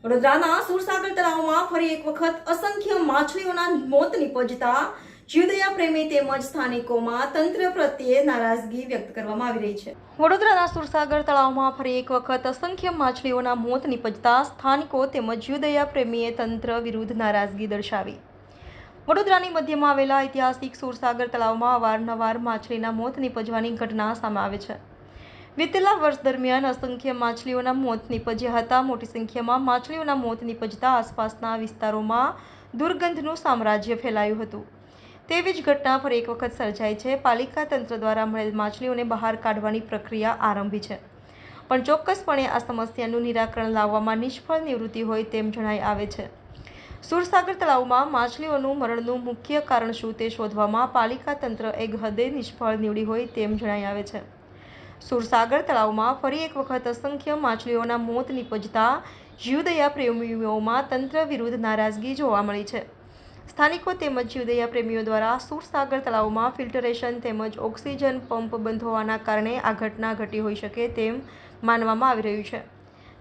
વડોદરાના સુરસાગર તળાવમાં ફરી એક વખત અસંખ્ય માછલીઓના મોત નિપજતા જીવદયા પ્રેમી તેમજ સ્થાનિકોમાં તંત્ર પ્રત્યે નારાજગી વ્યક્ત કરવામાં આવી રહી છે. વડોદરાના સુરસાગર તળાવમાં ફરી એક વખત અસંખ્ય માછલીઓના મોત નિપજતા સ્થાનિકો તેમજ જીવદયા પ્રેમીએ તંત્ર વિરુદ્ધ નારાજગી દર્શાવી. વડોદરાની મધ્યમાં આવેલા ઐતિહાસિક સુરસાગર તળાવમાં અવારનવાર માછલીના મોત નિપજવાની ઘટના સામે આવે છે. વિતેલા વર્ષ દરમિયાન અસંખ્ય માછલીઓના મોત નિપજ્યા હતા. મોટી સંખ્યામાં માછલીઓના મોત નિપજતા આસપાસના વિસ્તારોમાં દુર્ગંધનું સામ્રાજ્ય ફેલાયું હતું. તેવી જ ઘટના ફરી એક વખત સર્જાઈ છે. પાલિકા તંત્ર દ્વારા મળેલ માછલીઓને બહાર કાઢવાની પ્રક્રિયા આરંભી છે, પણ ચોક્કસપણે આ સમસ્યાનું નિરાકરણ લાવવામાં નિષ્ફળ નિવૃત્તિ હોય તેમ જણાઈ આવે છે. સુરસાગર તળાવમાં માછલીઓનું મરણનું મુખ્ય કારણ શું તે શોધવામાં પાલિકા તંત્ર એક હદે નિષ્ફળ નીવડી હોય તેમ જણાઈ આવે છે. સુરસાગર તળાવમાં ફરી એક વખત અસંખ્ય માછલીઓના મોત નિપજતા જીવદયા પ્રેમીઓમાં તંત્ર વિરુદ્ધ નારાજગી જોવા મળી છે. સ્થાનિકો તેમજ જીવદયા પ્રેમીઓ દ્વારા સુરસાગર તળાવમાં ફિલ્ટરેશન તેમજ ઓક્સિજન પંપ બંધ હોવાના કારણે આ ઘટના ઘટી હોઈ શકે તેમ માનવામાં આવી રહ્યું છે.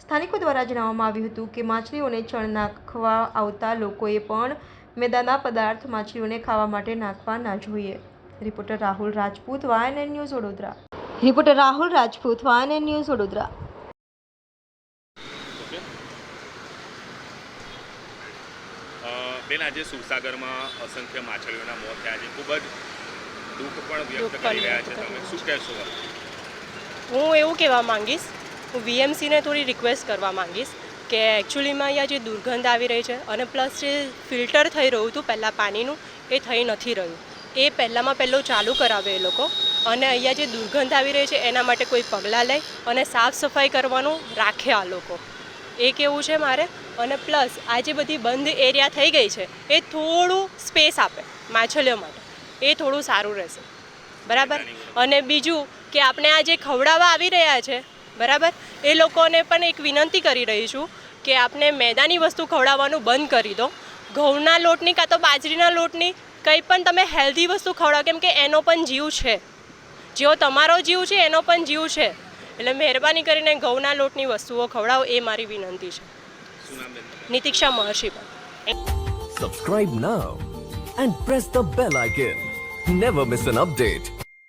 સ્થાનિકો દ્વારા જણાવવામાં આવ્યું હતું કે માછલીઓને ચણ નાખવા આવતા લોકોએ પણ મેદાના પદાર્થ માછલીઓને ખાવા માટે નાખવા ના જોઈએ. Reporter Rahul Rajput, YNN news, Vadodara. Reporter Rahul Rajput, YNN news, Vadodara. બેન, આજે સુરસાગરમાં અસંખ્ય માછલીઓના મોત થયા છે. ખૂબ જ દુઃખ પણ વ્યક્ત કરી રહ્યા છે. તમે શું કહેશો? હું એવું કહેવા માંગીશ, હું VMCને થોડી રિક્વેસ્ટ કરવા માંગીશ કે એકચ્યુઅલીમાં અહીંયા જે દુર્ગંધ આવી રહી છે અને પ્લસ જે ફિલ્ટર થઈ રહ્યું હતું પહેલાં પાણીનું એ થઈ નથી રહ્યું. એ પહેલાં ચાલુ કરાવે એ લોકો, અને અહીંયા જે દુર્ગંધ આવી રહી છે એના માટે કોઈ પગલાં લે અને સાફ સફાઈ કરવાનું રાખે આ લોકો. એ કેવું છે મારે. અને પ્લસ આ જે બધી બંધ એરિયા થઈ ગઈ છે એ થોડું સ્પેસ આપે માછલીઓ માટે, એ થોડું સારું રહેશે. બરાબર. અને બીજું કે આપણે આ જે ખવડાવવા આવી રહ્યા છે, બરાબર, એ લોકોને પણ એક વિનંતી કરી રહી છું કે આપણે મેદાની વસ્તુ ખવડાવવાનું બંધ કરી દો. ઘઉંના લોટની કાં તો બાજરીના લોટની કંઈ પણ તમે હેલ્ધી વસ્તુ ખવડાવો, કેમ કે એનો પણ જીવ છે. જેવો તમારો જીવ છે એનો પણ જીવ છે. એટલે મહેરબાની કરીને ઘઉંના લોટની વસ્તુઓ ખવડાવો, એ મારી વિનંતી છે. નિતિક્ષા મહર્ષિ. Subscribe now and press the bell icon. Never miss an update.